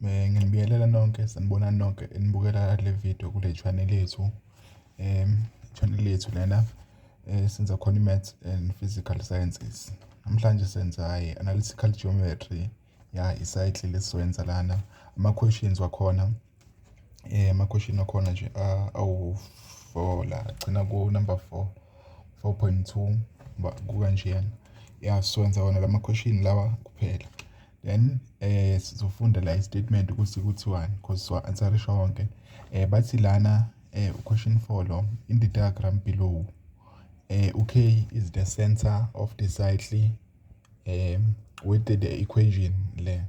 Nginibingelela nonke, sanibona nonke enibukela le video kule channel yethu. Channel yethu lena senza khona i-Maths and Physical Sciences. Namhlanje senza i-Analytical Geometry, i-cycle lesizoyenza lana. Ama-questions wakhona, ama-question wakhona nje awu-4 la, agcina ku-number 4, 4.2 kukanjeyana. Sizowenza wona lama-question lawa kuphela. Then sizofunda la i-statement ukuthi kuthiwani because siwa-answerisha wonke. Bathi lana question 4 lo, in the diagram below, K is the center of the cycle with the equation le.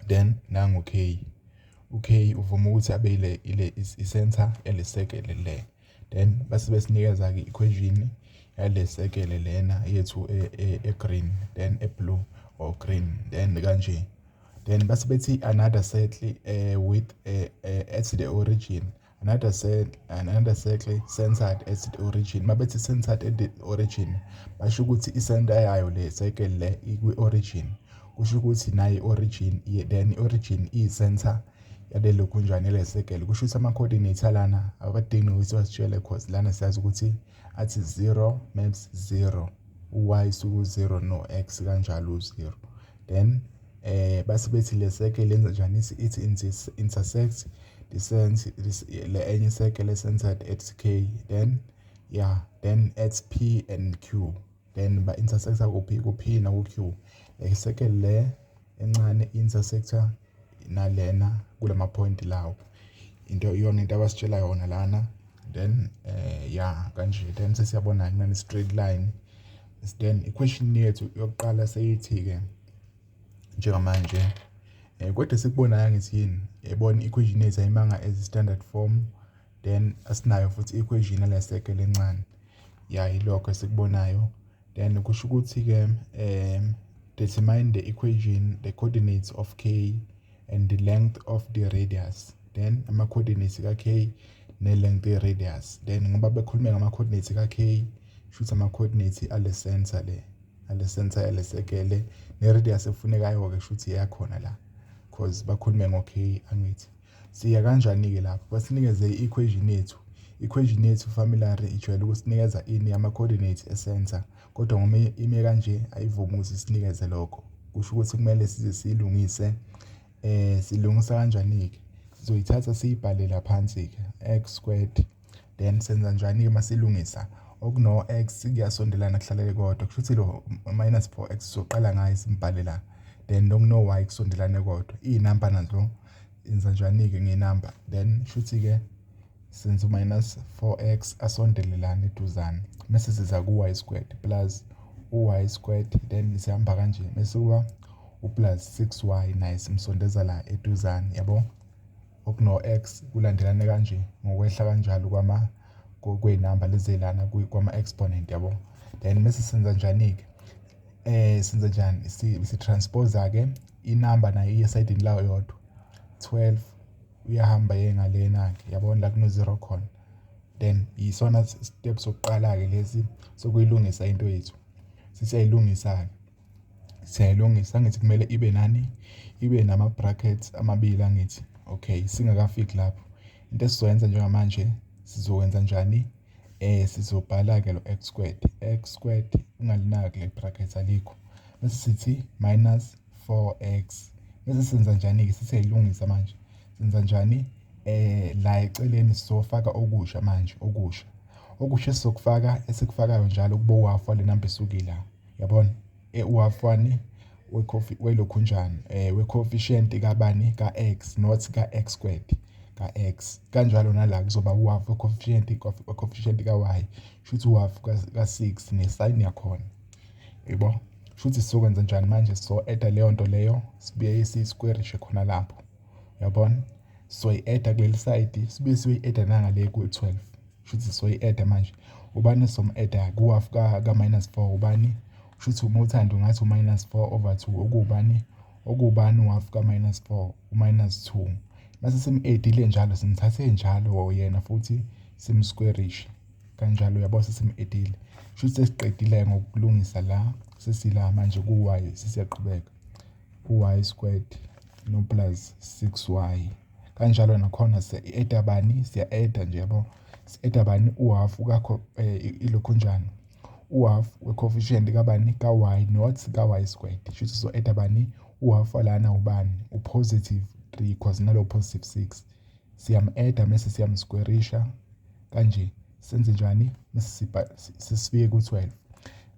Then nangu K. K uvuma ukuthi abe ile i-center elesekele le. Then base besinikeza ke equation yalesekele lena yethu e-green, then e-blue or green, then kanje. Then base bethi another circle with at the origin, another circle centered at the origin. Mabethi centered at the origin, basho ukuthi i-center yayo le circle le ikwi-origin. Kusho ukuthi nayi origin, then i-origin i-center yalelo kunjani le circle. Kusho ukuthi ama-coordinates alana abadingi ukuthi wasitshele cause lana siyazi ukuthi athi 0 maps 0, y suku 0 no x kanjalo 0. Then base bethi le circle lenza njani, it intersects le enye circle centered at K, then then at P and Q, then ba intersecta ku P na ku Q. Le circle le encane intersecta nalena kulama point lawo. Iyona into abasitshela yona lana. Then kanje. Then sesiyabona nani straight line. Then i-question yethu yokuqala seyithi ke njengamanje kodwa sikubona ngithi yini, yabona i-equation yethu ayimanga as standard form, then asinayo futhi i-equation yale circle encane. Ilokho esikubonayo. Then kusho ukuthi ke determine the equation, the coordinates of K and the length of the radius. Then ama-coordinates ka K ne-length ye-radius. Then ngoba bekhulume ngama-coordinates ka K, shoot ama-coordinates ale center le, ale center yale circle ne-radius efunekayo ke shoot yakhona la, cause bakhulume ngo-K angithi. Siya kanjani ke lapho? Basinikeze i-equation yethu. I-equation yethu familiar ijwayele ukusinikeza ini ama-coordinates e-center, kodwa ngoma ime kanje ayivumi ukuthi sinikeze lokho. Kusho ukuthi kumele size silungise. Silungisa kanjani ke? Sizoyithatha siyibhale la phansi ke, x squared. Then senza njani ke masilungisa? Okuno x kuyasondelana kuhlalele kodwa. Kusho ukuthi lo minus 4x soqala ngayo simbhale la. Then nokuno y kusondelane kodwa. Inamba nazo yenza njani ke ngenamba? Then shuthi ke senza minus 4x asondelelana eduzane. Mase siza ku y squared plus y squared, then sihamba kanje. Mase kuba plus 6y naye simsondeza la eduzane, yabo? Okuno x kulandelane kanje ngokwehla kanjalo kweinamba lezelana kwama exponent, yabo? Then mase senza njani ke? Senza njani? Si transpose ke inamba nayo iye side lawo yodwa. 12 uyahamba yengalena ke, yabona la kuno 0 khona. Then isona step sokuqala ke lesi sokuyilungisa into yethu. Sisiyayilungisa ke. Siyayilungisa ngithi kumele ibe nani? Ibe nama brackets amabili angithi. Okay, singakafiki lapho. Into esizoyenza njengamanje sizokwenza njani? Sizobhala ke lo x squared. X squared ungalinaki le brackets alikho. Bese sithi minus 4x. Bese senza njani ke? Sisiyayilungisa manje. Senza njani? La eceleni sizofaka okusha manje, okusha. Okusha sizokufaka esikufakayo njalo kubo half wale number esukile la. Yabona? U-half wani welokhunjani we-coefficient kabani ka x, not ka x squared, ka x. Kanjalo nala kuzoba u-half we-coefficient ka y, shuthi u-half ka 6 ne-sign yakhona. Yebo? Shuthi sizokwenza njani manje? So add leyo nto leyo sibuye sisquarishe khona lapho. Yabona? So i-add kuleli side sibuye siyi-add nangale ku-12. Shuthi so i-add manje. Ubani som-add ku-half ka minus 4 ubani? Shuthi uma uthanda ungathi u-minus 4 over 2 okubani? Okubani u-half ka minus 4? U-minus 2. Mase sim-add-ile njalo simthathe njalo yena futhi sim-squarishe kanjalo, yabo? Sesim-add-ile. Shuthi sesiqedile ngokulungisa la, sesila manje ku-y sesiyaqhubeka. U-y squared no plus 6y. Kanjalo nakhona siya-add bani, siya-add nje yabo. Si-add bani u-half kakho ilokhu njani. U-half we-coefficient kabani ka-y not ka-y squared. Shuthi so-add bani u-half walana ubani u-positive 3 cause nalo positive 6. Siyam-add mase siyamsquarisha kanje. Senze njani mase sifike ku-12.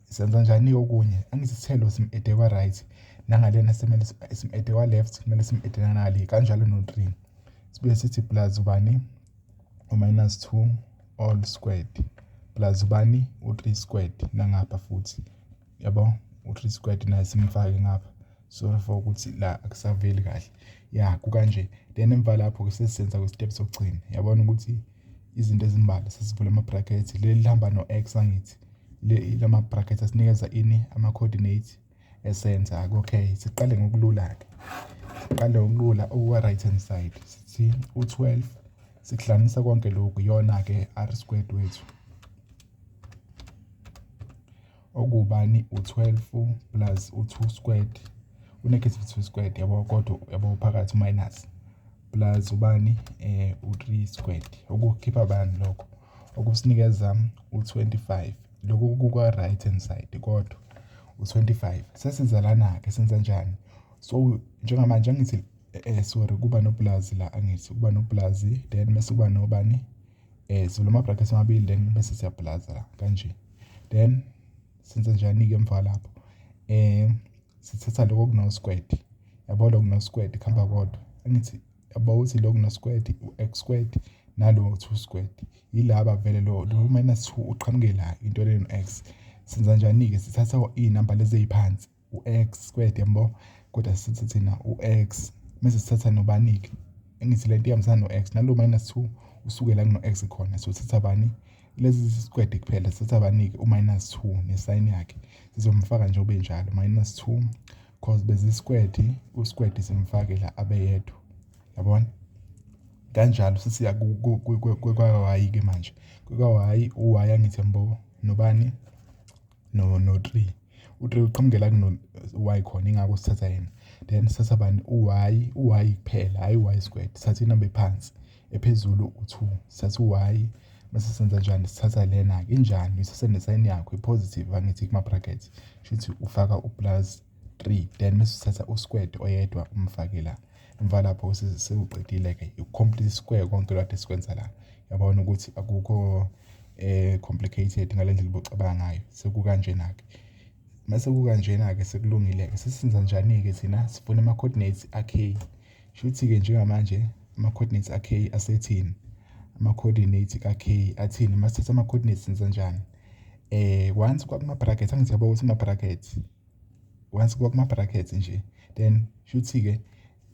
Senza njani okunye angithi isithelo sim-add kwa-right nangalena semele sim-add kwa-left kumele sim-add nangale kanjalo no-3. Sibuye sithi plus ubani u-minus 2 all squared plus ubani u-3 squared nangapha futhi yabo u-3 squared naye simfake ngapha. Sorry for ukuthi la akusaveli kahle. Ya kukanje. Then emva lapho ke sesisenza kwi-step sokugcina. Yabona ukuthi izinto ezimbalwa sesivula ama-brackets leli lihamba no-x angithi. Lama brackets asinikeza ini ama-coordinates esenza. Okay, siqale ngokulula-ke. Siqale ngokulula okwa-right hand side. Sithi u-12 sikuhlanganisa konke lokhu iyona-ke r squared wethu. Okubani u-12 plus u-2 squared u-negative 2 squared yabo kodwa yabo phakathi minus plus ubani u-3 squared. Okukhipha bani lokho okusinikeza u-25. Lokhu kukwa-right hand side kodwa u-25. Sesenza lana-ke senza njani? So njengamanje angithi sorry kuba no plus la angithi kuba no plus then mase kuba nobani sivula ama-brackets amabili then bese siya plus la kanje. Then senza njani-ke emva lapho sithatha lokho kuno squared. Yabo lokho kuno squared khamba kodwa angithi yabo uthi lokho kuno squared u-x squared nalo 2 squared yilaba vele lo minus 2 uqhamuke la into le no-x. Senza njani-ke sithatha iy'namba lezi ey'phansi u-x squared yabo kodwa sithi thina u-x mase sithatha nobani-ke angithi lento ihambisana no-x nalo minus 2 usuke la kuno-x khona. So sithatha bani lezi squared kuphela sithatha bani-ke u-minus 2 nesayini yakhe sizomfaka nje ube njalo minus 2 cause bezi squared u-squared simfake la abe yedwa yabona. Kanjalo sisiya kwa-y-ke manje kwa-y u-y angithi yabo nobani no 3. U-3 uqhamuke la kuno-y khona ingako sithatha yena. Then sithatha bani u-y kuphela hayi u-y squared. Sithatha inamba ephansi ephezulu u-2 sithatha u-y mase senza njani sithatha lena-ke injani uyithatha nesayini yakho i-positive angithi kuma-brackets shuthi ufaka u-plus 3 then mase sithatha u-squared oyedwa umfake la. Emva lapho sewuqedile-ke i-complete square konke lokho esikwenza la. Yabona ukuthi akukho complicated ngale ndlela bocabanga ngayo. Sekukanjena-ke mase kukanjena-ke sekulungile-ke sesenza njani-ke thina sifuna ama-coordinates a-k. Shuthi-ke njengamanje ama-coordinates a-k asethini. Ama-coordinates ka-k athini mase sithatha ama-coordinates senza njani? Once kwakuma-brackets angithi yabo ukuthi ama-brackets once kwakuma-brackets nje then shuthi-ke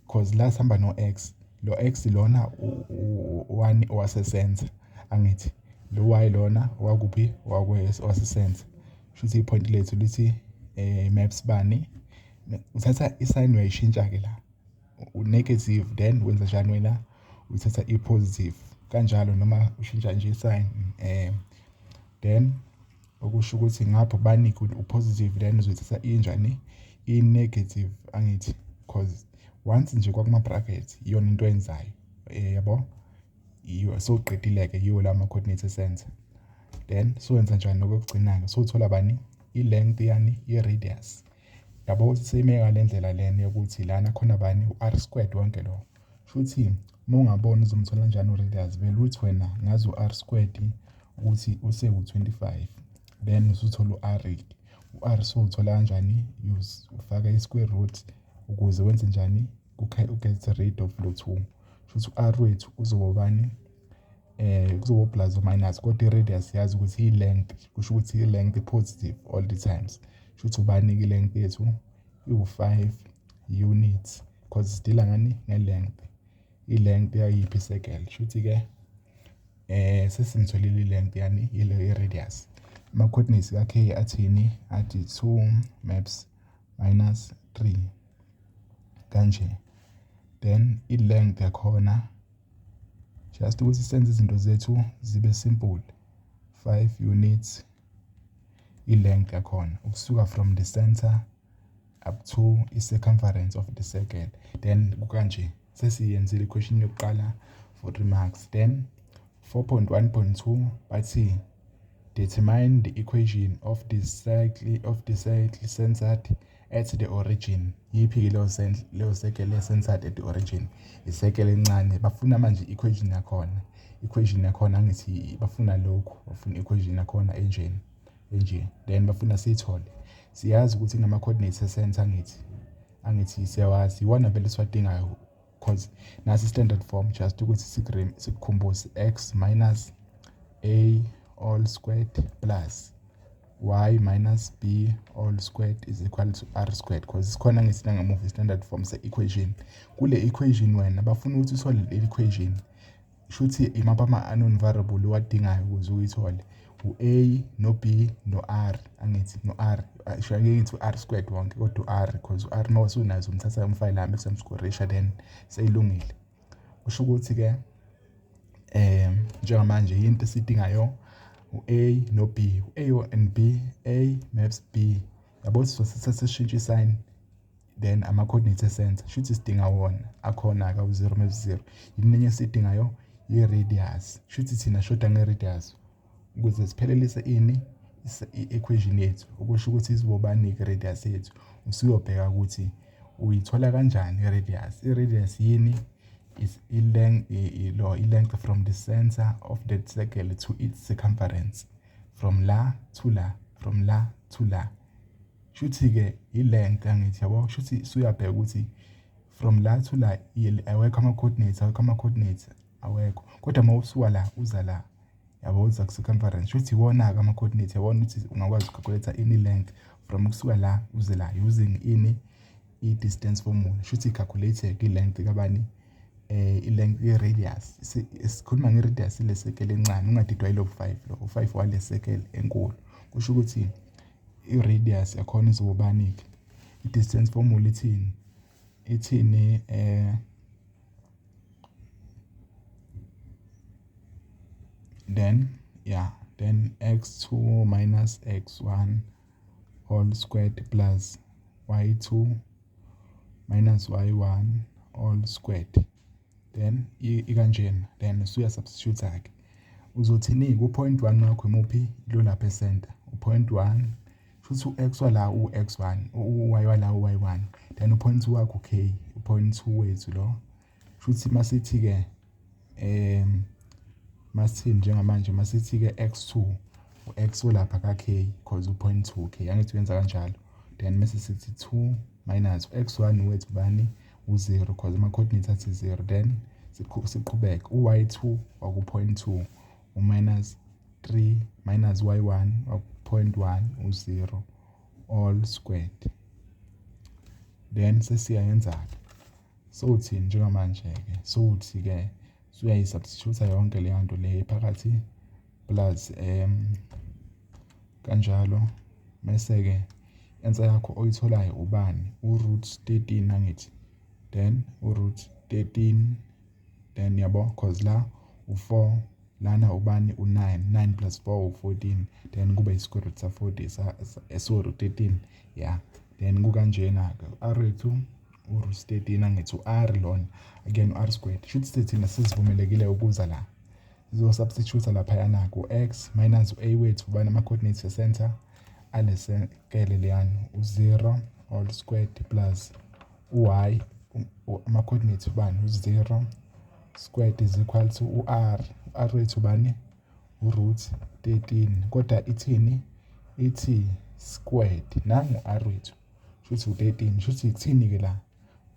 cause la sihamba no-x lo x lona u-1 owasesenza angithi lo y lona wakuphi wasesenza. Shuthi ipoint lethu lithi maps bani uthatha i-sign uyayishintsha-ke la u-negative then wenza njani wena uthatha i-positive kanjalo noma ushintsha nje i-sign then okusho ukuthi ngapho bani u-positive then uzoyithatha injani i-negative angithi cause once nje kwakuma-brackets iyona into enzayo yabo iyo sowuqedile-ke yiwo la ma-coordinates esenza. Then sowenza njani okugcina-ke sowuthola bani i-length yani i-radius. Yabo ukuthi seyime ngale ndlela lena yokuthi lana khona bani u-r squared wonke lo. Shuthi uma ungabona uzomthola njani u-radius vele uthi wena ngazi u-r squared ukuthi usewu-25 then usuthola u-r. U-r sowuthola kanjani ufaka i-square root ukuze wenze njani u-get rid of lo 2. Shuthi u-r wethu uzobani kuzoba plus or minus kodwa i-radius yazi ukuthi i-length kusho ukuthi i-length i-positive all the times. Shuthi ubani-ke i-length yethu iwu-5 units cause sidila ngani nge-length. I-length yayiphi i-circle shuthi-ke sesimtholile i-length yani i-radius. Ama-coordinates ka-k athini athi 2 maps minus 3 kanje. Then i-length yakhona just ukuthi senze izinto zethu zibe simple 5 units i-length yakhona ukusuka from the center up to i-circumference of the circle. Then kukanje sesiyenzile i-question yokuqala for 3 marks. Then 4.1.2 bathi determine the equation of the circle centered at the origin. Yiphi leyo circle centered at the origin? I-circle encane. Bafuna manje equation yakhona. Equation yakhona angithi bafuna lokhu, bafuna equation yakhona enje. Then bafuna siyithole. Siyazi ukuthi ngama coordinates e-center angithi siyawazi. Iwona vele siwadingayo because nasi standard form just ukuthi sikukhumbuze x minus a all squared plus y minus b all squared is equal to r squared, because sikhona ngisina ngamove standard form se-equation. Kule equation wena bafuna ukuthi uthole le equation. Shuthi imapha ama-unknown variable owadingayo ukuze uyithole. U-a no b no r, angithi no r. Ngeke ngithi u-r squared wonke kodwa u-r, because u-r mawusunazo umthatha umfile hami esemsikoresha then seyilungile. Kusho ukuthi-ke njengamanje into esidingayo u-a no b, u-a and b, a maps b. Yabo sishintsha i-sign then ama-coordinates e-center. Shuthi sidinga wona akhona-ke u-0 maps 0. Yini esidingayo? I-radius. Shuthi thina shoda nge-radius ukuze siphelelise i-equation yethu. Okusho ukuthi izobani-ke i-radius yethu. Usuyobheka ukuthi uyithola kanjani i-radius. I-radius yini? Is i-length from the center of that circle to its circumference. From la to la. Shuthi-ke i-length angithi yabo. Shuthi suyabheka ukuthi from la to la awekho ama-coordinates awekho. Kodwa mawusuka la uza la yabo uza ku-circumference. Shuthi iwona-ke ama-coordinates. Yabona ukuthi ungakwazi uku-calculate any length from ukusuka la uze la using i-distance formula. Shuthi i-calculate-ke i-length kabani? I-length ye-radius. Sikhuluma nge-radius ile circle encane, ungadidwa yilo 5 lo. U5 wale circle enkulu. Kusho ukuthi i-radius yakhona izobani-ke? I-distance formula ithini? Then x2 minus x1 all squared plus y2 minus y1 all squared. Then ikanjena. Then usuya substitute-ke. Uzothini ku-point 1 wakho imuphi? Lo lapha e-center. U-point 1 shuthi u-x wala u-x1, u-y wala u-y1. Then u-point 2 wakho k, u-point 2 wethu lo. Shuthi masithi-ke masithini njengamanje masithi-ke x2 u-x olapha ka-k because u-point 2 k. Angithi wenza kanjalo. Then mase sithi 2 minus x1 wethu bani? U0 because ama-coordinates athi 0. Then siqhubeke u-y2 waku-point 2 u-minus 3 minus y1 waku-point 1 u0 all squared. Then sesiyayenza-ke. Sothini njengamanje-ke? Sothi-ke uyayisubstitute yonke leyo nto le phakathi plus kanjalo mase-ke answer yakho oyitholayo ubani? U-root 13 angithi. Then u-root 13 then yabo because la u4 lana ubani? U9. 9 plus 4 u14. Then kuba i-square root sa40 so root 13. Yeah. Then kukanjena-ke r wethu u-root 13 angithi u-r lona again u-r squared. Shuthi thina sesivumelekile ukuza la sizosubstitute laphayana ku-x minus u-a wethu ubani? Ama-coordinates e-center ale circle leyana u0 all squared plus u-y ama-coordinates ubani? U0 squared is equal to u-r. U-r wethu ubani? U-root 13. Kodwa ithini? Ithi squared. Nangu u-r wethu shuthi u13. Shuthi kuthini-ke la?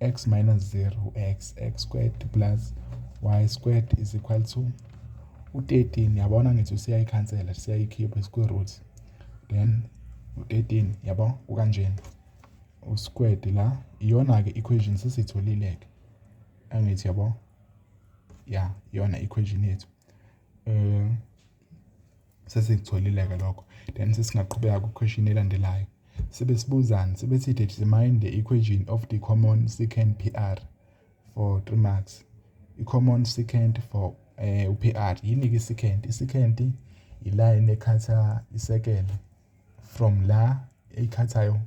X minus 0 x squared plus y squared is equal to u13. Yabona ngithi siyayikhansela, siyayikhipha square root. Then u13 yabo ukanjena. U-squared la iyona-ke equation sesitholile-ke. Angithi yabo. Yeah, iyona equation yethu. Sesitholile-ke lokho. Then sesingaqhubeka ku-question elandelayo. Sebesibuzana sebethi determine the equation of the common secant PR for 3 marks. I-common secant for u-PR. Yini-ke i-secant? I-secant iline ekhatha i-circle from la ekhathayo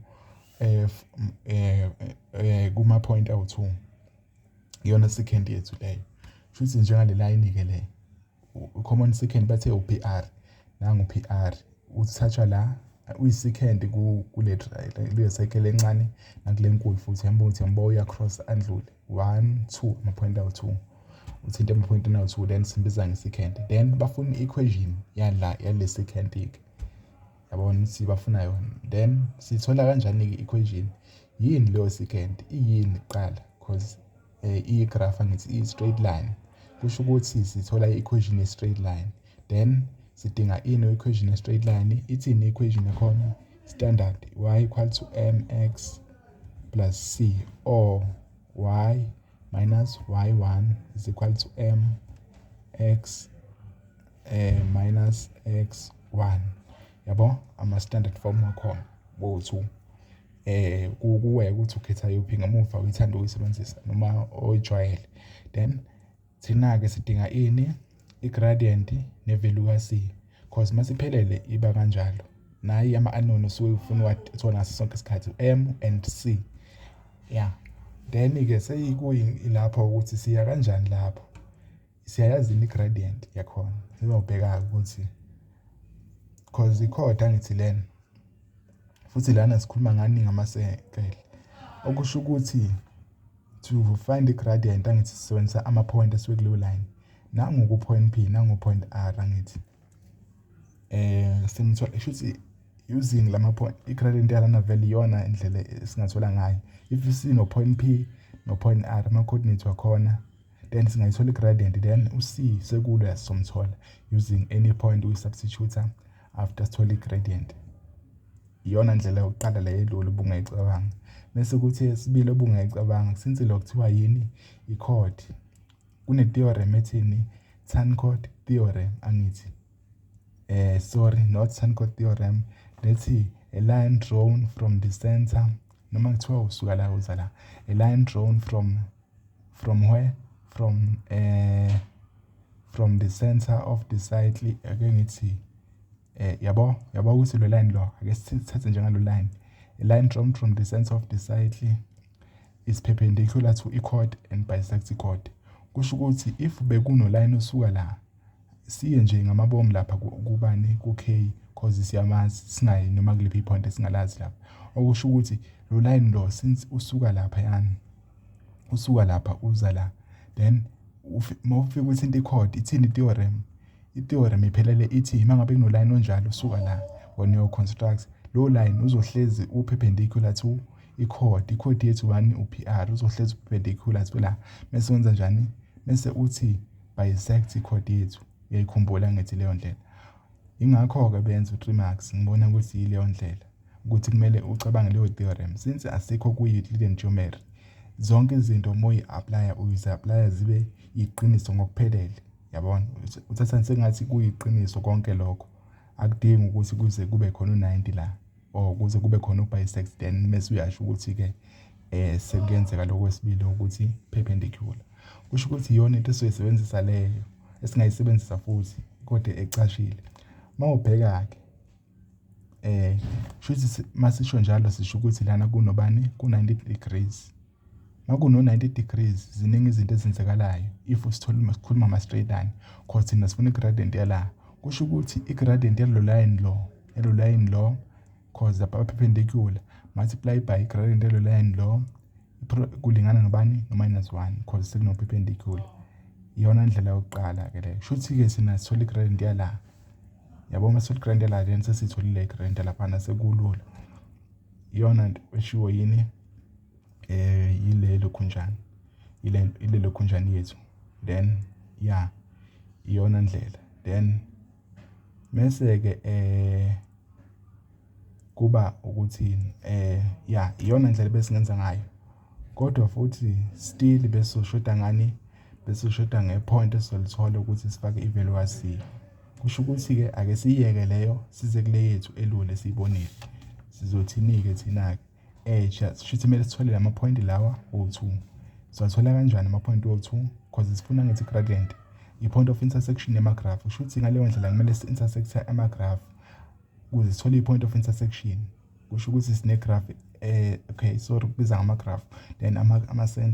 kuma point awu2 iyona secant yethu leyo futhi njengale line ke le common secant bathe uPr nangu PR uthatha la uyisecant kule cycle encane nakule nkulu futhi yambo uya cross andlule 1 2 ama point awu2 uthinte ama point awu2 then simbiza ngesecant then bafuna equation yale secant ke yabona ukuthi bafuna yona then sithola kanjani ke equation yini leyo secant iyini kuqala because igraph angithi i straight line kusho ukuthi sithola equation ye straight line then sidinga ino equation ye straight line ithini equation yakhona standard y = mx plus c or y minus y1 is equal to mx minus x1 yabo ama standard form wakhona bo2 kuwe ukuthi ukhetha yophi ngamuva uyithanda ukuyisebenzisa noma oyijwayele then thina ke sidinga ini igradient nevalue ka c because masiphelele iba kanjalo nayi ama unknown osuke ufuna ukuthola ngaso sonke isikhathi m and c yeah then ke seyikuyilapho ukuthi siya kanjani lapho siyayazi igradient yakhona sizobheka ukuthi because ikhodi angithi lena futhi lana sikhuluma ngani ngamasekele okusho ukuthi to find the gradient angithi sisebenzisa ama point asuke kuleyo line nangu ku point P nangu point R angithi simthola futhi using lama point igradient yalana value yona indlela esingathola ngayo if sino point P no point R ama coordinates wakhona then singayithola igradient then uc sekule somthola using any point we substitute after sithola igradient iyona ndlela yokuqala la edlule ubungayicabanga bese kuthi esibili obungayicabanga since lo kuthiwa yini ichord kune theorem ethini Tanchord theorem angithi sorry not Tanchord theorem lethi a line drawn from the center noma kuthiwa usuka la uza la a line drawn from where from the center of the cycle ake ngithi yabo ukuthi lo line lo ake sithathe njengalo line a line drawn from the center of the cycle is perpendicular to a chord and bisects the chord kusho ukuthi if bekuno line osuka la siye nje ngamabomu lapha kubani ku K cause siyamazi singayi noma kuliphi point esingalazi lapha okusho ukuthi lo line lo since usuka lapha yani usuka lapha uza la then mawufika ukuthi into chord ithini i-theorem iphelele ithi mangabe kuno line onjalo usuka la when you construct lo line uzohlezi uperpendicular to i-chord yethu bani uPR uzohlezi perpendicular to la bese wenza njani bese uthi bisect i-chord yethu uyayikhumbula ngithi leyo ndlela ingakho ke benza u3 marks ngibona ukuthi yileyo ndlela ukuthi kumele ucabange leyo theorem since asikho kuyi-Euclidean geometry zonke izinto moyi-applya uyizi-applya zibe iqiniso ngokuphelele yabona uthatha sengathi kuyiqiniso konke lokho akudingi ukuthi kuze kube khona u90 la or kuze kube khona ubisect then mase uyasho ukuthi ke sekuyenzeka lokwesibili ukuthi perpendicular kusho ukuthi iyona into esizoyisebenzisa leyo esingayisebenzisa futhi kodwa ecashile mawubheka ke futhi masisho njalo sisho ukuthi lana kunobani ku90 degrees makuno 90 degrees ziningi izinto ezenzekalayo if sikhuluma ama straight line cause thina sifuna igradient yala kusho ukuthi igradient yalo line lo cause the perpendicular multiply by gradient yalo line lo kulingana nobani no -1 cause sekuno perpendicular iyona ndlela yokuqala ke leyo shuthi ke sina sithola igradient yala yabo masithola igradient yala then sesitholile igradient lapha sekulula iyona eshiwo yini yilelo khunjana ilelo khunjana yethu then yeah iyona ndlela then mase ke kuba ukuthi yeah iyona ndlela besingenza ngayo kodwa futhi still bese ushoda ngani bese ushoda ngepoint esolithola ukuthi sifake ivalue ka c kusho ukuthi ke ake siyeke leyo size kule yethu elule siyibonile sizothini ke thina shuthi kumele sithole lama point lawa o2 sizothola kanjani ama point o2 because sifuna ngithi gradient i-point of intersection yama graph shuthi ngaleyo ndlela kumele si-intersect ama graph ukuze sithole i-point of intersection kusho ukuthi sine graph okay, sorry, kubiza ngama-graph, then ama-sensor